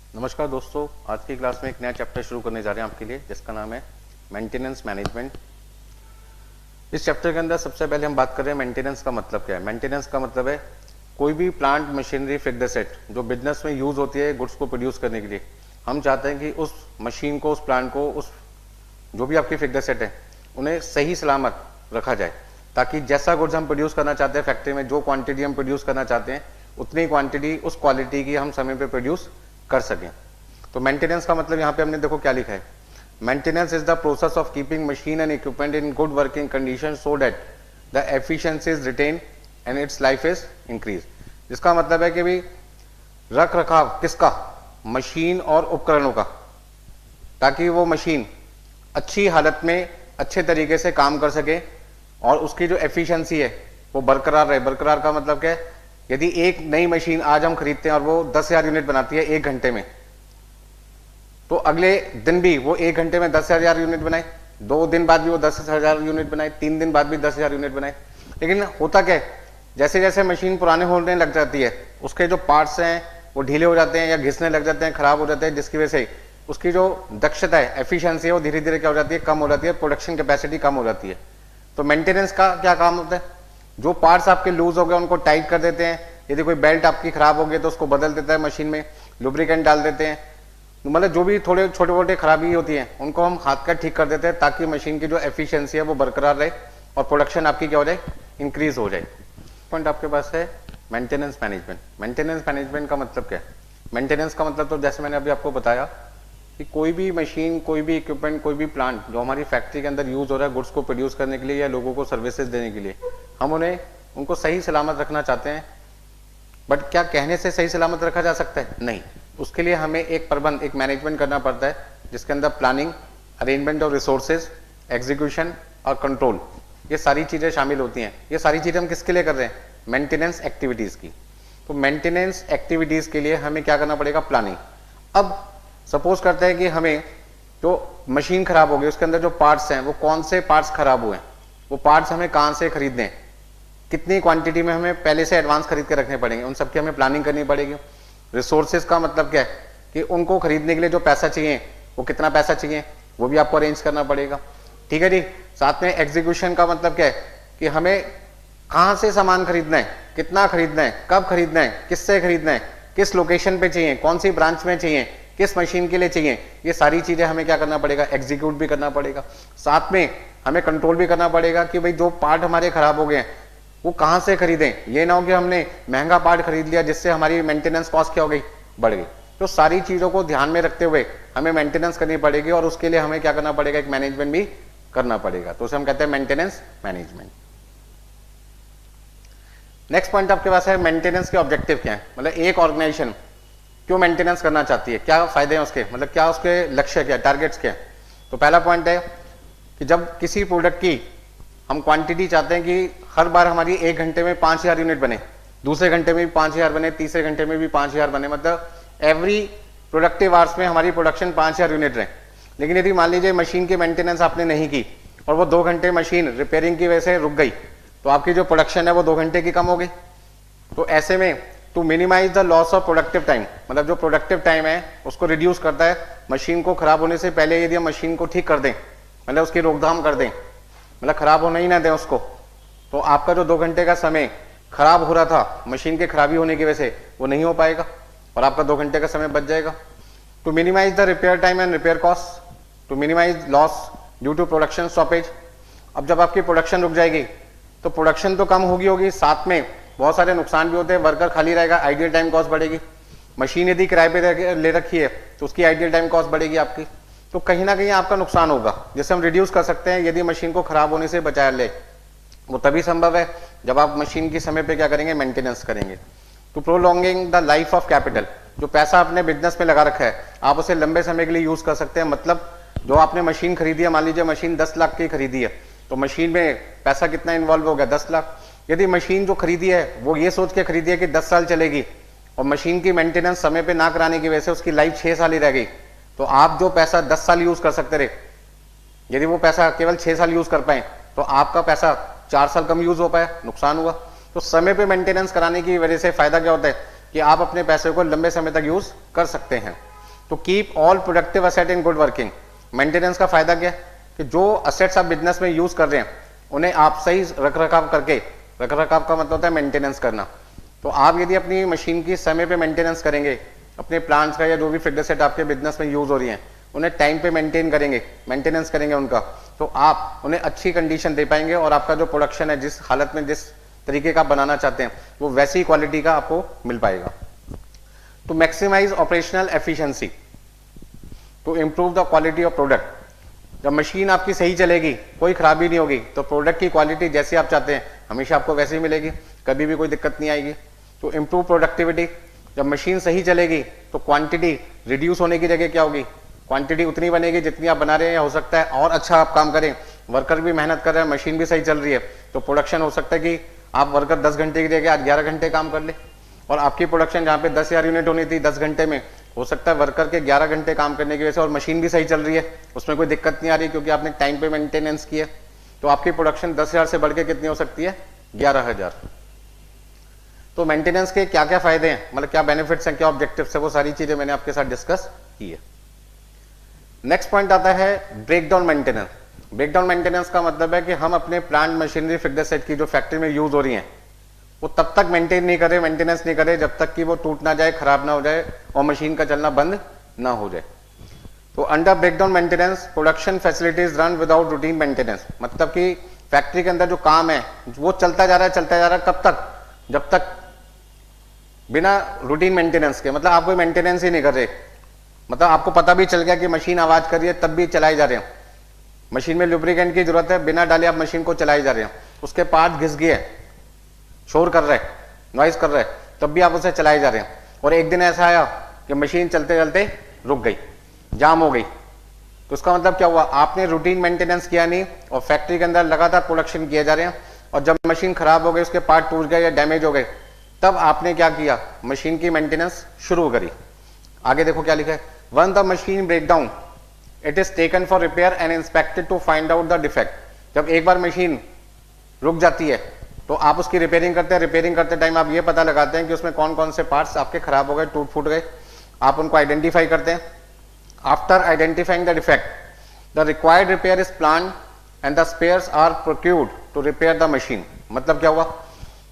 नमस्कार दोस्तों, आज की क्लास में एक नया चैप्टर शुरू करने जा रहे हैं आपके लिए, जिसका नाम है मेंटेनेंस मैनेजमेंट। इस चैप्टर के अंदर सबसे पहले हम बात कर रहे हैं मेंटेनेंस का मतलब क्या है। मेंटेनेंस का मतलब है कोई भी प्लांट, मशीनरी, फिक्स्ड एसेट जो बिजनेस में यूज होती है गुड्स को प्रोड्यूस करने के लिए। हम चाहते हैं कि उस मशीन को, उस प्लांट को, उस जो भी आपकी फिक्स्ड एसेट है उन्हें सही सलामत रखा जाए, ताकि जैसा गुड्स हम प्रोड्यूस करना चाहते हैं फैक्ट्री में, जो क्वांटिटी हम प्रोड्यूस करना चाहते हैं उतनी क्वांटिटी उस क्वालिटी की हम समय पे प्रोड्यूस कर सकें। तो मेंटेनेंस का मतलब यहाँ पे हमने देखो क्या लिखा है, maintenance is the process of keeping machine and equipment in good working condition so that the efficiency is retain and its life is increase. जिसका मतलब है कि भी रख रखाव किसका, मशीन और उपकरणों का, ताकि वो मशीन अच्छी हालत में अच्छे तरीके से काम कर सके और उसकी जो एफिशिएंसी है वो बरकरार रहे। बरकरार का मतलब क्या है, यदि एक नई मशीन आज हम खरीदते हैं और वो 10,000 यूनिट बनाती है एक घंटे में, तो अगले दिन भी वो एक घंटे में 10,000 यूनिट बनाए, 2 दिन बाद भी वो 10,000 यूनिट बनाए, 3 दिन बाद भी 10,000 यूनिट बनाए। लेकिन होता क्या है, जैसे जैसे मशीन पुराने होने लग जाती है उसके जो पार्ट्स हैं वो ढीले हो जाते हैं या घिसने लग जाते हैं, खराब हो जाते हैं, जिसकी वजह से उसकी जो दक्षता है, एफिशिएंसी है, वो धीरे धीरे क्या हो जाती है, कम हो जाती है, प्रोडक्शन कैपेसिटी कम हो जाती है। तो मेंटेनेंस का क्या काम होता है, जो पार्ट्स आपके लूज हो गए उनको टाइट कर देते हैं, यदि कोई बेल्ट आपकी खराब हो गई तो उसको बदल देता है, मशीन में लुब्रिकेंट डाल देते हैं, मतलब जो भी थोड़े छोटे मोटे खराबी होती है उनको हम हाथ का ठीक कर देते हैं, ताकि मशीन की जो एफिशिएंसी है वो बरकरार रहे और प्रोडक्शन आपकी क्या हो जाए, इंक्रीज हो जाए। पॉइंट आपके पास है मेंटेनेंस मैनेजमेंट। मेंटेनेंस मैनेजमेंट का मतलब क्या है, मेंटेनेंस का मतलब तो जैसे मैंने अभी आपको बताया कि कोई भी मशीन, कोई भी इक्विपमेंट, कोई भी प्लांट जो हमारी फैक्ट्री के अंदर यूज हो रहा है गुड्स को प्रोड्यूस करने के लिए या लोगों को सर्विसेज देने के लिए, हम उनको सही सलामत रखना चाहते हैं। बट क्या कहने से सही सलामत रखा जा सकता है? नहीं, उसके लिए हमें एक प्रबंध, एक मैनेजमेंट करना पड़ता है, जिसके अंदर planning, arrangement of resources, execution और कंट्रोल, ये सारी चीजें शामिल होती हैं। ये सारी चीजें हम किसके लिए कर रहे हैं? मेंटेनेंस एक्टिविटीज की। तो मेंटेनेंस एक्टिविटीज के लिए हमें क्या करना पड़ेगा? प्लानिंग। अब सपोज करते हैं कि हमें जो मशीन खराब हो गई, उसके अंदर जो पार्ट्स हैं वो कौन से पार्ट्स खराब हुए हैं, वो पार्ट्स हमें कहाँ से खरीदने हैं, कितनी क्वांटिटी में हमें पहले से एडवांस खरीद के रखने पड़ेंगे, उन सबकी हमें प्लानिंग करनी पड़ेगी। रिसोर्सेज का मतलब क्या है कि उनको खरीदने के लिए जो पैसा चाहिए वो कितना पैसा चाहिए, वो भी आपको अरेंज करना पड़ेगा। ठीक है जी। साथ में एग्जीक्यूशन का मतलब क्या है कि हमें कहाँ से सामान खरीदना है, कितना खरीदना है, कब खरीदना है, किससे खरीदना है, किस लोकेशन पे चाहिए, कौन सी ब्रांच में चाहिए, किस मशीन के लिए चाहिए, ये सारी चीजें हमें क्या करना पड़ेगा? एग्जीक्यूट भी करना पड़ेगा। साथ में हमें कंट्रोल भी करना पड़ेगा कि भाई जो पार्ट हमारे खराब हो गए हैं वो कहाँ से खरीदें। ये ना हो कि हमने महंगा पार्ट खरीद लिया जिससे हमारी मेंटेनेंस कॉस्ट क्या हो गई, बढ़ गई। तो सारी चीजों को ध्यान में रखते हुए हमें मेंटेनेंस करनी पड़ेगी और उसके लिए हमें क्या करना पड़ेगा? एक मैनेजमेंट भी करना पड़ेगा। तो उसे हम कहते हैं मेंटेनेंस मैनेजमेंट। नेक्स्ट पॉइंट आपके पास है मेंटेनेंस के ऑब्जेक्टिव क्या है, मतलब एक ऑर्गेनाइजेशन क्यों मेंटेनेंस करना चाहती है, क्या फायदे हैं उसके, मतलब क्या उसके लक्ष्य क्या, टारगेट्स क्या है। तो पहला पॉइंट है कि जब किसी प्रोडक्ट की हम क्वांटिटी चाहते हैं कि हर बार हमारी एक घंटे में 5,000 यूनिट बने, दूसरे घंटे में भी 5,000 बने, तीसरे घंटे में भी 5,000 बने, मतलब एवरी प्रोडक्टिव आवर्स में हमारी प्रोडक्शन 5,000 यूनिट रहे। लेकिन यदि मान लीजिए मशीन की मेंटेनेंस आपने नहीं की और वो 2 घंटे मशीन रिपेयरिंग की वजह से रुक गई, तो आपकी जो प्रोडक्शन है वो 2 घंटे की कम हो गई। तो ऐसे में to minimize the loss of productive time, मतलब जो प्रोडक्टिव टाइम है उसको रिड्यूस करता है। मशीन को खराब होने से पहले यदि हम मशीन को ठीक कर दें, मतलब उसकी रोकथाम कर दें, मतलब खराब होना ही ना दें उसको, तो आपका जो 2 घंटे का समय खराब हो रहा था मशीन के खराबी होने की वजह से वो नहीं हो पाएगा और आपका 2 घंटे का समय बच जाएगा। To minimize the repair time and repair cost, to minimize loss due to production stoppage. अब जब आपकी प्रोडक्शन रुक जाएगी तो प्रोडक्शन तो कम होगी, साथ में बहुत सारे नुकसान भी होते हैं। वर्कर खाली रहेगा, आइडियल टाइम कॉस्ट बढ़ेगी। मशीन यदि किराए पे ले रखी है तो उसकी आइडियल टाइम कॉस्ट बढ़ेगी आपकी, तो कहीं ना कहीं आपका नुकसान होगा। जैसे हम रिड्यूस कर सकते हैं यदि मशीन को खराब होने से बचा ले, वो तभी संभव है जब आप मशीन की समय पे क्या करेंगे? मेंटेनेंस करेंगे। To prolonging the life of capital, जो पैसा आपने बिजनेस में लगा रखा है आप उसे लंबे समय के लिए यूज कर सकते हैं। मतलब जो आपने मशीन खरीदी है, मान लीजिए मशीन 10 लाख की खरीदी है, तो मशीन में पैसा कितना इन्वॉल्व हो गया? 10 लाख। यदि मशीन जो खरीदी है वो ये सोच के खरीदी है कि 10 साल चलेगी और मशीन की मेंटेनेंस समय पे ना कराने की वजह से उसकी लाइफ 6 साल ही रह गई, तो आप जो पैसा 10 साल यूज कर सकते रहे, यदि वो पैसा केवल 6 साल यूज कर पाए तो आपका पैसा 4 साल कम यूज हो पाया, नुकसान हुआ। तो समय पे मेंटेनेंस कराने की वजह से फायदा क्या होता है कि आप अपने पैसे को लंबे समय तक यूज कर सकते हैं। To keep all productive asset in good working. Maintenance का फायदा क्या है कि जो असेट्स आप बिजनेस में यूज कर रहे हैं उन्हें आप सही रख रखाव करके, रख रखाव का मतलब होता है मेंटेनेंस करना, तो आप यदि अपनी मशीन की समय पे मेंटेनेंस करेंगे, अपने प्लांट्स का या जो भी फिक्स्ड असेट आपके बिजनेस में यूज हो रही हैं उन्हें टाइम पे मेंटेन करेंगे, मेंटेनेंस करेंगे उनका, तो आप उन्हें अच्छी कंडीशन दे पाएंगे और आपका जो प्रोडक्शन है जिस हालत में, जिस तरीके का बनाना चाहते हैं वो वैसी क्वालिटी का आपको मिल पाएगा। To maximize operational efficiency, to improve the quality of product. जब मशीन आपकी सही चलेगी, कोई खराबी नहीं होगी, तो प्रोडक्ट की क्वालिटी जैसी आप चाहते हैं हमेशा आपको वैसी ही मिलेगी, कभी भी कोई दिक्कत नहीं आएगी। तो इंप्रूव प्रोडक्टिविटी, जब मशीन सही चलेगी तो क्वांटिटी रिड्यूस होने की जगह क्या होगी, क्वांटिटी उतनी बनेगी जितनी आप बना रहे हैं, हो सकता है और अच्छा आप काम करें, वर्कर भी मेहनत कर रहे हैं, मशीन भी सही चल रही है, तो प्रोडक्शन हो सकता है कि आप वर्कर 10 घंटे की जगह आज 11 घंटे काम कर ले, और आपकी प्रोडक्शन जहाँ पे 10,000 यूनिट होनी थी 10 घंटे में, हो सकता है वर्कर के 11 घंटे काम करने की वजह से और मशीन भी सही चल रही है, उसमें कोई दिक्कत नहीं आ रही क्योंकि आपने टाइम पे मेंटेनेंस की है, तो आपकी प्रोडक्शन 10,000 से बढ़ के कितनी हो सकती है, 11,000। तो मेंटेनेंस के क्या क्या फायदे हैं, मतलब क्या बेनिफिट्स हैं, क्या ऑब्जेक्टिव्स है, वो सारी चीजें मैंने आपके साथ डिस्कस की है। नेक्स्ट पॉइंट आता है ब्रेकडाउन मेंटेनेंस। ब्रेकडाउन मेंटेनेंस का मतलब है कि हम अपने प्लांट मशीनरी फिक्स्ड असेट की जो फैक्ट्री में यूज हो रही हैं वो तब तक मेंटेन नहीं करे, मेंटेनेंस नहीं करे जब तक कि वो टूट ना जाए, खराब ना हो जाए और मशीन का चलना बंद ना हो जाए। तो under breakdown maintenance production facilities run without routine maintenance, मतलब कि फैक्ट्री के अंदर जो काम है वो चलता जा रहा है, चलता जा रहा है, कब तक, जब तक बिना रूटीन मेंटेनेंस के, मतलब आप कोई मेंटेनेंस ही नहीं कर रहे, मतलब आपको पता भी चल गया कि मशीन आवाज कर रही है तब भी चलाई जा रहे हैं, मशीन में लुब्रिकेंट की जरूरत है, बिना डाले आप मशीन को चलाई जा रहे हैं, उसके पार्ट घिस गए, शोर कर रहे हैं, नॉइज कर रहे हैं, तब भी आप उसे चलाए जा रहे हैं, और एक दिन ऐसा आया कि मशीन चलते चलते रुक गई, जाम हो गई, तो उसका मतलब क्या हुआ, आपने रूटीन मेंटेनेंस किया नहीं और फैक्ट्री के अंदर लगातार प्रोडक्शन किए जा रहे हैं, और जब मशीन खराब हो गई, उसके पार्ट टूट गए या डैमेज हो गए, तब आपने क्या किया, मशीन की मेंटेनेंस शुरू करी। आगे देखो क्या लिखा है, when the machine breakdown it is taken for repair and inspected to find out the defect. जब एक बार मशीन रुक जाती है तो आप उसकी रिपेयरिंग करते हैं, रिपेयरिंग करते टाइम आप ये पता लगाते हैं कि उसमें कौन कौन से पार्ट्स आपके खराब हो गए, टूट फूट गए, आप उनको आइडेंटिफाई करते हैं। After identifying the defect the required repair is plan and the spares are procured to repair the machine. मतलब क्या हुआ,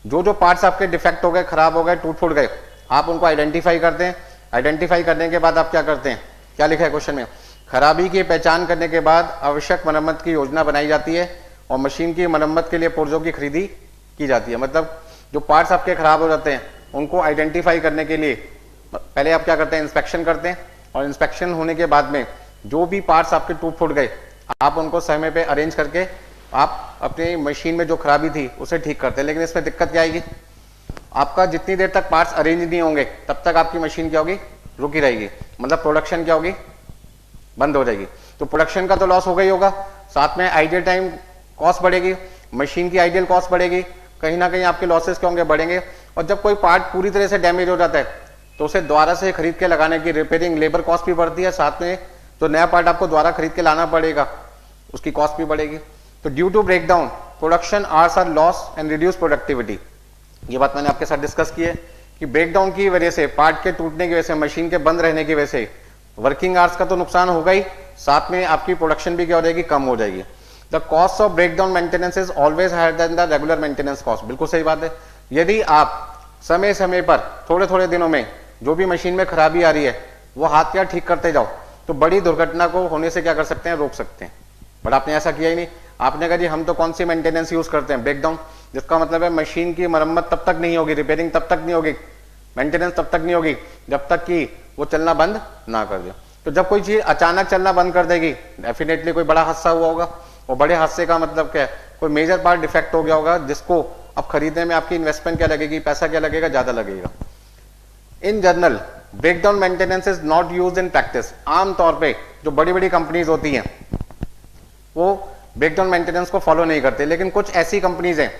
जो जो पार्ट्स आपके डिफेक्ट हो गए, खराब हो गए, टूट फूट गए, आप उनको आइडेंटिफाई करते हैं। आइडेंटिफाई करने के बाद आप क्या करते हैं, क्या लिखा है क्वेश्चन में, खराबी की पहचान करने के बाद आवश्यक मरम्मत की योजना बनाई जाती है और मशीन की मरम्मत के लिए पुर्जों की खरीदी की जाती है। मतलब जो पार्ट्स आपके खराब हो जाते हैं उनको आइडेंटिफाई करने के लिए पहले आप क्या करते हैं, इंस्पेक्शन करते हैं, और इंस्पेक्शन होने के बाद में जो भी पार्ट्स आपके टूट फूट गए आप उनको समय पे अरेंज करके आप अपनी मशीन में जो खराबी थी उसे ठीक करते हैं। लेकिन इसमें दिक्कत क्या आएगी, आपका जितनी देर तक पार्ट्स अरेंज नहीं होंगे तब तक आपकी मशीन क्या होगी, रुकी रहेगी, मतलब प्रोडक्शन क्या होगी, बंद हो जाएगी। तो प्रोडक्शन का तो लॉस होगा ही होगा, साथ में आइडियल टाइम कॉस्ट बढ़ेगी, मशीन की आइडियल कॉस्ट बढ़ेगी, कहीं ना कहीं आपके लॉसेस क्या होंगे, बढ़ेंगे। और जब कोई पार्ट पूरी तरह से डैमेज हो जाता है तो उसे दोबारा से खरीद के लगाने की रिपेयरिंग लेबर कॉस्ट भी बढ़ती है, साथ में जो नया पार्ट आपको दोबारा खरीद के लाना पड़ेगा उसकी कॉस्ट भी बढ़ेगी। तो due to breakdown production hours are loss and reduce productivity. ये बात मैंने आपके साथ डिस्कस की है कि ब्रेकडाउन की वजह से, पार्ट के टूटने की वजह से, मशीन के बंद रहने की वजह से वर्किंग आवर्स का तो नुकसान होगा ही, साथ में आपकी प्रोडक्शन भी क्या हो जाएगी, कम हो जाएगी। The cost of breakdown maintenance is always higher than the regular maintenance cost. बिल्कुल सही बात है, यदि आप समय समय पर थोड़े थोड़े दिनों में जो भी मशीन में खराबी आ रही है वो हाथ क्या ठीक करते जाओ तो बड़ी दुर्घटना को होने से क्या कर सकते हैं, रोक सकते हैं। बट आपने ऐसा किया ही नहीं, आपने कहा जी हम तो कौन सी मेंटेनेंस यूज करते हैं, ब्रेकडाउन, जिसका मतलब है मशीन की मरम्मत तब तक नहीं होगी, रिपेयरिंग तब तक नहीं होगी, मेंटेनेंस तब तक नहीं होगी जब तक कि वो चलना बंद ना कर दे। तो जब कोई चीज अचानक चलना बंद कर देगी, डेफिनेटली कोई बड़ा हादसा हुआ होगा, और बड़े हादसे का मतलब क्या है, कोई मेजर पार्ट डिफेक्ट हो गया होगा जिसको अब खरीदने में आपकी इन्वेस्टमेंट क्या लगेगी, पैसा क्या लगेगा, ज्यादा लगेगा। In general breakdown maintenance is not used in practice. आमतौर पे जो बड़ी बड़ी कंपनीज होती हैं वो ब्रेकडाउन मेंटेनेंस को फॉलो नहीं करते, लेकिन कुछ ऐसी कंपनीज हैं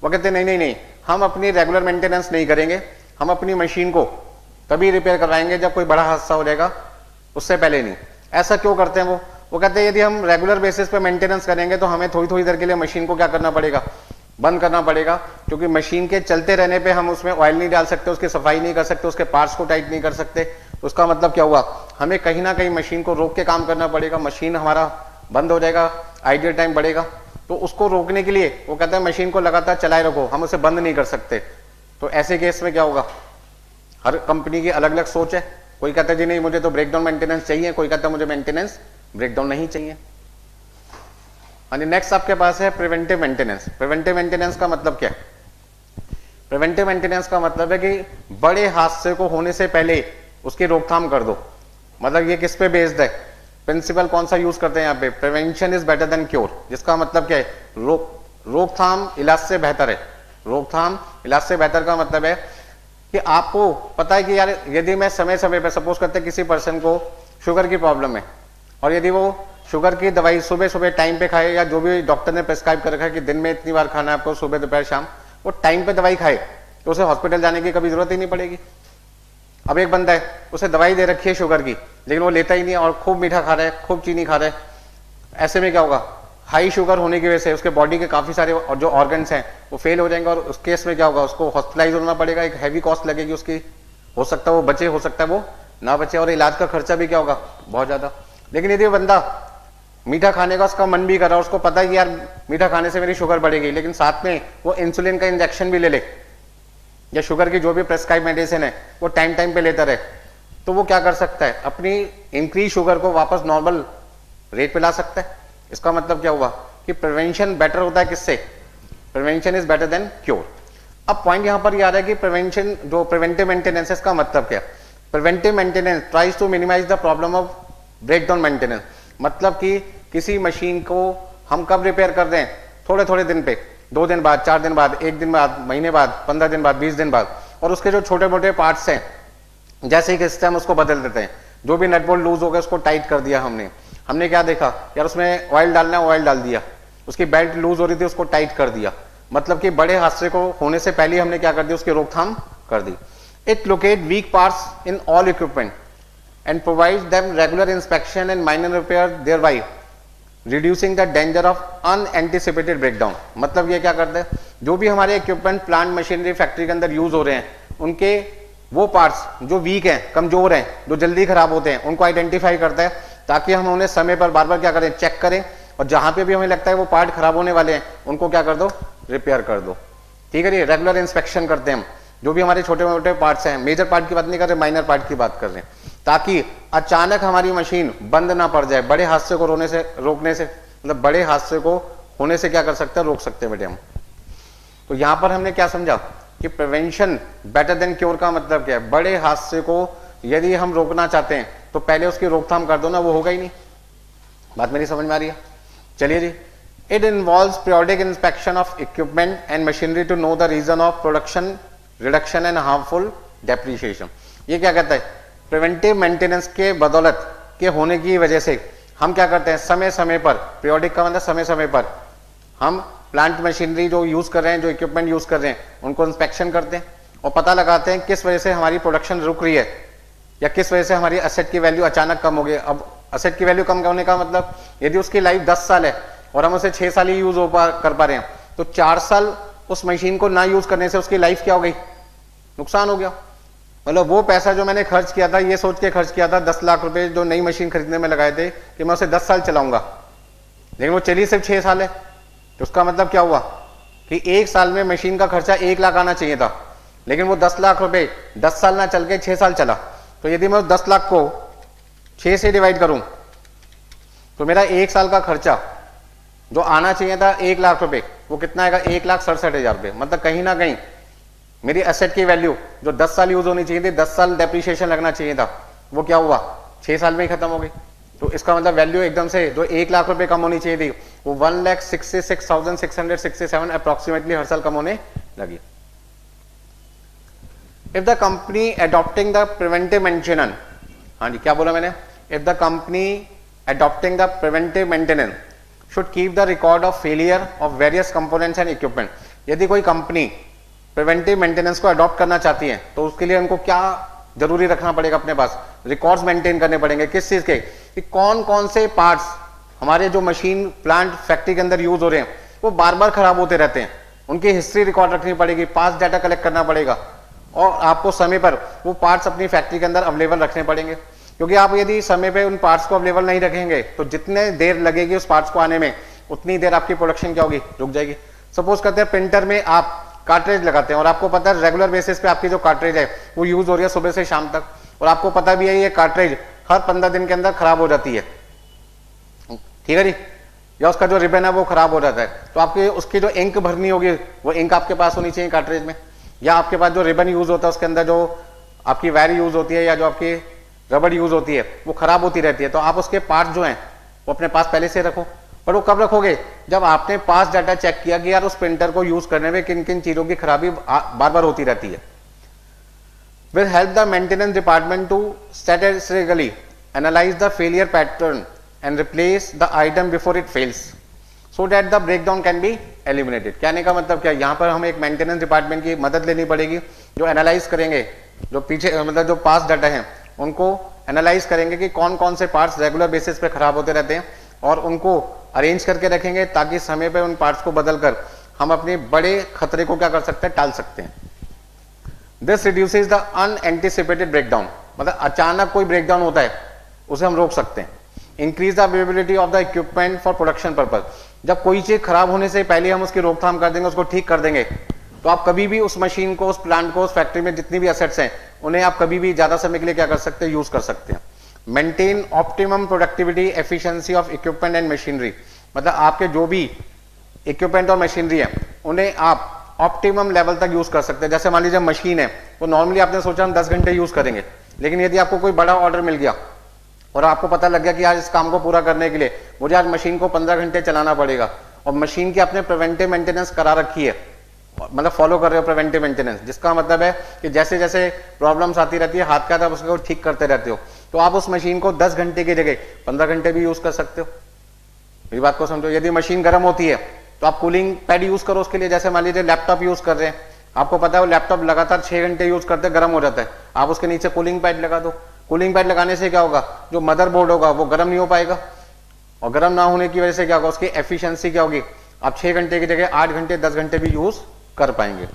वो कहते हैं नहीं नहीं नहीं, हम अपनी रेगुलर मेंटेनेंस नहीं करेंगे, हम अपनी मशीन को तभी रिपेयर करवाएंगे जब कोई बड़ा हादसा हो जाएगा, उससे पहले नहीं। ऐसा क्यों करते हैं वो कहते हैं यदि हम रेगुलर बेसिस पे मेंटेनेंस करेंगे तो हमें थोड़ी थोड़ी देर के लिए मशीन को क्या करना पड़ेगा, बंद करना पड़ेगा, क्योंकि मशीन के चलते रहने पे हम उसमें ऑयल नहीं डाल सकते, उसकी सफाई नहीं कर सकते, उसके पार्ट्स को टाइट नहीं कर सकते। तो उसका मतलब क्या हुआ, हमें कहीं ना कहीं मशीन को रोक के काम करना पड़ेगा, मशीन हमारा बंद हो जाएगा, आइडियल टाइम बढ़ेगा। तो उसको रोकने के लिए वो कहता है मशीन को लगातार चलाए रखो, हम उसे बंद नहीं कर सकते। तो ऐसे केस में क्या होगा, हर कंपनी की अलग अलग सोच है। कोई कहता है जी नहीं मुझे तो ब्रेकडाउन मेंटेनेंस चाहिए, कोई कहता है मुझे मेंटेनेंस ब्रेकडाउन नहीं चाहिए। नेक्स्ट आपके पास है प्रिवेंटिव मेंटेनेंस। प्रिवेंटिव मेंटेनेंस का मतलब क्या है? प्रिवेंटिव मेंटेनेंस का मतलब है कि बड़े हादसे को होने से पहले उसकी रोकथाम कर दो। मतलब ये किस पे बेस्ड है, प्रिंसिपल कौन सा यूज करते हैं यहाँ पे, prevention is better than cure. जिसका मतलब क्या है, रोकथाम इलाज से बेहतर है। रोकथाम इलाज से बेहतर का मतलब है कि आपको पता है कि यार यदि मैं समय समय पर, सपोज करते हैं किसी पर्सन को शुगर की प्रॉब्लम है और यदि वो शुगर की दवाई सुबह सुबह टाइम पे खाए, या जो भी डॉक्टर ने प्रेस्क्राइब कर रखा है कि दिन में इतनी बार खाना है आपको, सुबह दोपहर शाम, वो टाइम पे दवाई खाए तो उसे हॉस्पिटल जाने की कभी जरूरत ही नहीं पड़ेगी। अब एक बंदा है उसे दवाई दे रखी है शुगर की, लेकिन वो लेता ही नहीं और खूब मीठा खा रहा है, खूब चीनी खा रहा है। ऐसे में क्या होगा, हाई शुगर होने की वजह से उसके बॉडी के काफी सारे जो ऑर्गन्स हैं वो फेल हो जाएंगे और उस केस में क्या होगा, उसको हॉस्पिटलाइज होना पड़ेगा, एक हैवी कॉस्ट लगेगी उसकी। हो सकता है वो बचे, हो सकता है वो ना बचे, और इलाज का खर्चा भी क्या होगा, बहुत ज्यादा। लेकिन यदि बंदा मीठा खाने का उसका मन भी कर रहा है, उसको पता है कि यार मीठा खाने से मेरी शुगर बढ़ेगी, लेकिन साथ में वो इंसुलिन का इंजेक्शन भी ले ले या शुगर की जो भी प्रेस्क्राइब मेडिसिन है वो टाइम टाइम पे लेता रहे, तो वो क्या कर सकता है, अपनी इंक्रीज शुगर को वापस नॉर्मल रेट पे ला सकता है। इसका मतलब क्या हुआ कि प्रिवेंशन बेटर होता है किससे, prevention is better than cure. अब पॉइंट यहां पर ये आ रहा है कि प्रिवेंशन जो प्रिवेंटिव मेंटेनेंस है, इसका मतलब क्या, preventive maintenance tries to minimize the problem of breakdown maintenance. मतलब कि किसी मशीन को हम कब रिपेयर कर रहे हैं, थोड़े थोड़े दिन पे, 2 दिन बाद, 4 दिन बाद, 1 दिन बाद, महीने बाद, 15 दिन बाद, 20 दिन बाद, और उसके जो छोटे मोटे पार्ट्स हैं जैसे कि सिस्टम उसको बदल देते हैं। जो भी नट बोल्ट लूज हो गया उसको टाइट कर दिया हमने क्या देखा यार, उसमें ऑयल डालना है, ऑयल डाल दिया, उसकी बेल्ट लूज हो रही थी उसको टाइट कर दिया। मतलब कि बड़े हादसे को होने से पहले हमने क्या कर दिया, उसकी रोकथाम कर दी। It locate weak parts in all equipment and provide them regular inspection and minor repair, thereby reducing the danger of unanticipated breakdown. मतलब ये क्या करते हैं, जो भी हमारे इक्विपमेंट, प्लांट, मशीनरी फैक्ट्री के अंदर यूज हो रहे हैं, उनके वो पार्ट्स जो वीक हैं, कमजोर हैं, जो जल्दी खराब होते हैं, उनको आइडेंटिफाई करता है ताकि हम उन्हें समय पर बार बार क्या करें, चेक करें, और जहां पे भी हमें लगता है वो पार्ट खराब होने वाले हैं उनको क्या कर दो, रिपेयर कर दो। ठीक है, ये रेगुलर इंस्पेक्शन करते हैं हम, जो भी हमारे छोटे मोटे पार्ट्स हैं, मेजर पार्ट की बात नहीं कर रहे, माइनर पार्ट की बात कर रहे हैं, ताकि अचानक हमारी मशीन बंद ना पड़ जाए। बड़े हादसे को रोकने से मतलब बड़े हादसे को होने से क्या कर सकते हैं, रोक सकते हैं बेटे हम। तो यहां पर हमने क्या समझा कि प्रिवेंशन बेटर देन क्योर का मतलब क्या है, बड़े हादसे को यदि हम रोकना चाहते हैं तो पहले उसकी रोकथाम कर दो ना, वो होगा ही नहीं। बात मेरी समझ में आ रही है? चलिए जी। It involves periodic inspection of equipment and machinery to know the reason of production reduction and harmful depreciation. ये क्या कहता है, प्रिवेंटिव मेंटेनेंस के बदौलत के होने की वजह से हम क्या करते हैं, समय समय पर, पीरियोडिक का मतलब समय समय पर, हम प्लांट मशीनरी जो यूज कर रहे हैं, जो इक्विपमेंट यूज कर रहे हैं, उनको इंस्पेक्शन करते हैं और पता लगाते हैं किस वजह से हमारी प्रोडक्शन रुक रही है या किस वजह से हमारी एसेट की वैल्यू अचानक कम हो गई। अब एसेट की वैल्यू कम होने का मतलब, यदि उसकी लाइफ 10 साल है और हम उसे 6 साल ही यूज कर पा रहे हैं, तो 4 साल उस मशीन को ना यूज करने से उसकी लाइफ क्या हो गई, नुकसान हो गया। मतलब वो पैसा जो मैंने खर्च किया था, ये सोच के खर्च किया था 10 लाख रुपए जो नई मशीन खरीदने में लगाए थे कि मैं उसे 10 साल चलाऊंगा, लेकिन वो चली सिर्फ 6 साल है, तो उसका मतलब क्या हुआ कि 1 साल में मशीन का खर्चा 1 लाख आना चाहिए था, लेकिन वो 10 लाख रुपए 10 साल ना चल के 6 साल चला। तो यदि मैं उस 10 लाख को 6 से डिवाइड करूं तो मेरा 1 साल का खर्चा जो आना चाहिए था 1 लाख रुपए, वो कितना आएगा, 1,67,000 रुपए। मतलब कहीं ना कहीं मेरी एसेट की वैल्यू जो 10 साल यूज होनी चाहिए थी, 10 साल डेप्रिसिएशन लगना चाहिए था, वो क्या हुआ, 6 साल में ही खत्म हो गई। तो इसका मतलब वैल्यू एकदम से जो 1 लाख रुपए कम होनी चाहिए थी, वो 1,66,667 अप्रोक्सीमेटली हर साल कम होने लगी। If the company adopting the preventive maintenance, हाँ जी क्या बोला मैंने, if the company adopting the preventive maintenance should keep the record of failure of various components and equipment. यदि कोई कंपनी प्रिवेंटिव मेंटेनेंस को अडॉप्ट करना चाहती है तो उसके लिए उनको क्या जरूरी रखना पड़ेगा, अपने पास रिकॉर्ड्स मेंटेन करने पड़ेंगे। किस चीज के, कि कौन कौन से पार्ट्स हमारे जो मशीन, प्लांट, फैक्ट्री के अंदर यूज हो रहे हैं वो बार बार खराब होते रहते हैं, उनकी हिस्ट्री रिकॉर्ड रखनी पड़ेगी, पास्ट डाटा कलेक्ट करना पड़ेगा, और आपको समय पर वो पार्ट्स अपनी फैक्ट्री के अंदर अवेलेबल रखने पड़ेंगे। क्योंकि आप यदि समय पे उन पार्ट्स को अवेलेबल नहीं रखेंगे तो जितने देर लगेगी उस पार्ट्स को आने में उतनी देर आपकी प्रोडक्शन क्या होगी, रुक जाएगी। सपोज करते हैं प्रिंटर में आप कार्ट्रिज लगाते हैं और आपको पता है रेगुलर बेसिस पे आपकी जो कार्ट्रिज है वो यूज हो रही है सुबह से शाम तक, और आपको पता भी है ये कार्ट्रिज हर 15 दिन के अंदर खराब हो जाती है, ठीक है जी, या उसका जो रिबन है वो खराब हो जाता है, तो आपकी उसकी जो इंक भरनी होगी वो इंक आपके पास होनी चाहिए कार्ट्रिज में, या आपके पास जो रिबन यूज होता है उसके अंदर जो आपकी वायर यूज होती है या जो आपकी रबड़ यूज होती है वो खराब होती रहती है, तो आप उसके पार्ट जो हैं वो अपने पास पहले से रखो। पर वो कब रखोगे, जब आपने पास डाटा चेक किया कि यार उस प्रिंटर को यूज करने में किन किन चीजों की खराबी बार बार होती रहती है। Will help the maintenance department to statistically analyze the failure pattern and replace the item before it fails so that the breakdown can be eliminated. कहने का मतलब क्या, यहाँ पर हमें एक मेंटेनेंस डिपार्टमेंट की मदद लेनी पड़ेगी जो एनालाइज करेंगे, जो पीछे मतलब जो पास डाटा है उनको एनालाइज करेंगे कि कौन कौन से पार्ट्स रेगुलर बेसिस पे खराब होते रहते हैं और उनको अरेंज करके रखेंगे ताकि समय पे उन पार्ट्स को बदलकर हम अपने बड़े खतरे को क्या कर सकते हैं, टाल सकते हैं। This reduces the unanticipated breakdown, मतलब अचानक कोई ब्रेकडाउन होता है उसे हम रोक सकते हैं। Increase the availability of the equipment for production purpose, जब कोई चीज खराब होने से पहले हम उसकी रोकथाम कर देंगे, उसको ठीक कर देंगे, तो आप कभी भी उस मशीन को, उस प्लांट को, उस फैक्ट्री में जितनी भी एसेट्स हैं उन्हें आप कभी भी ज्यादा समय के लिए क्या कर सकते हैं, यूज कर सकते हैं। Maintain optimum productivity efficiency of equipment and machinery, मतलब आपके जो भी इक्विपमेंट और मशीनरी है उन्हें आप ऑप्टिमम लेवल तक यूज कर सकते हैं। जैसे मान लीजिए मशीन है वो नॉर्मली आपने सोचा हम 10 घंटे यूज करेंगे, लेकिन यदि आपको कोई बड़ा ऑर्डर मिल गया और आपको पता लग गया कि आज इस काम को पूरा करने के लिए मुझे आज मशीन को 15 घंटे चलाना पड़ेगा, और मशीन की आपने प्रिवेंटिव मेंटेनेंस करा रखी है, मतलब फॉलो कर रहे हो प्रिवेंटिव मेंटेनेंस, जिसका मतलब है कि जैसे जैसे प्रॉब्लम्स आती रहती है हाथ का आप उसको ठीक करते रहते हो, तो आप उस मशीन को 10 घंटे की जगह 15 घंटे भी यूज कर सकते हो। मेरी बात को समझो, यदि मशीन गर्म होती है तो आप कूलिंग पैड यूज करो उसके लिए। जैसे मान लीजिए लैपटॉप यूज कर रहे हैं, आपको पता है वो लैपटॉप लगातार 6 घंटे यूज करते गर्म हो जाता है, आप उसके नीचे कूलिंग पैड लगा दो। कूलिंग पैड लगाने से क्या होगा, जो मदरबोर्ड होगा वो गर्म नहीं हो पाएगा, और गर्म ना होने की वजह से क्या होगा, उसकी एफिशिएंसी क्या होगी, आप 6 घंटे की जगह 8 घंटे 10 घंटे भी यूज कर पाएंगे।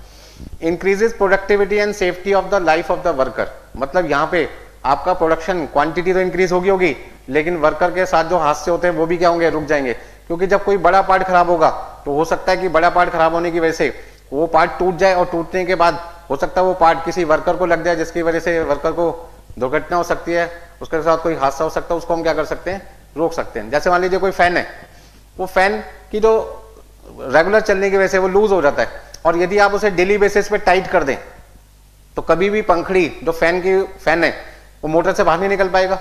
Increases productivity and safety of the life of the worker, मतलब यहाँ पे आपका प्रोडक्शन क्वांटिटी तो इंक्रीज होगी लेकिन वर्कर के साथ जो हादसे होते हैं वो भी क्या होंगे, रुक जाएंगे। क्योंकि जब कोई बड़ा पार्ट खराब होगा तो हो सकता है कि बड़ा पार्ट खराब होने की वजह से वो पार्ट टूट जाए, और टूटने के बाद हो सकता है वो पार्ट किसी वर्कर को लग जाए जिसकी वजह से वर्कर को दुर्घटना हो सकती है, उसके साथ कोई हादसा हो सकता है, उसको हम क्या कर सकते हैं, रोक सकते हैं। जैसे मान लीजिए कोई फैन है, वो फैन की जो रेगुलर चलने की वजह से वो लूज हो जाता है, और यदि आप उसे डेली बेसिस पे टाइट कर दें तो कभी भी पंखड़ी जो फैन है वो मोटर से बाहर नहीं निकल पाएगा,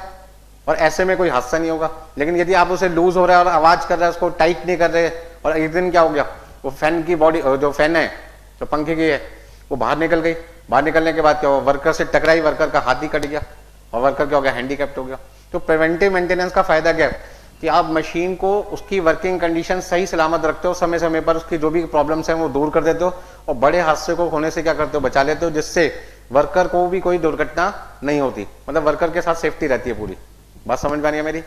और ऐसे में कोई हादसा नहीं होगा। लेकिन यदि आप उसे लूज हो रहा है और आवाज कर रहा है, उसको टाइट नहीं कर रहे, और एक दिन क्या हो गया, वो फैन की बॉडी, जो फैन है जो पंखे की है वो बाहर निकल गई, बाहर निकलने के बाद क्या हुआ, वर्कर से टकराई, वर्कर का हाथ ही कट गया और वर्कर क्या हो गया, हैंडीकैप्ट हो गया। तो प्रिवेंटिव मेंटेनेंस का फायदा क्या है कि आप मशीन को उसकी वर्किंग कंडीशन सही सलामत रखते हो, समय समय पर उसकी जो भी प्रॉब्लम्स हैं वो दूर कर देते हो, और बड़े हादसे को होने से क्या करते हो, बचा लेते हो, जिससे वर्कर को भी कोई दुर्घटना नहीं होती, मतलब वर्कर के साथ सेफ्टी रहती है पूरी। बात समझ में आ रही है मेरी?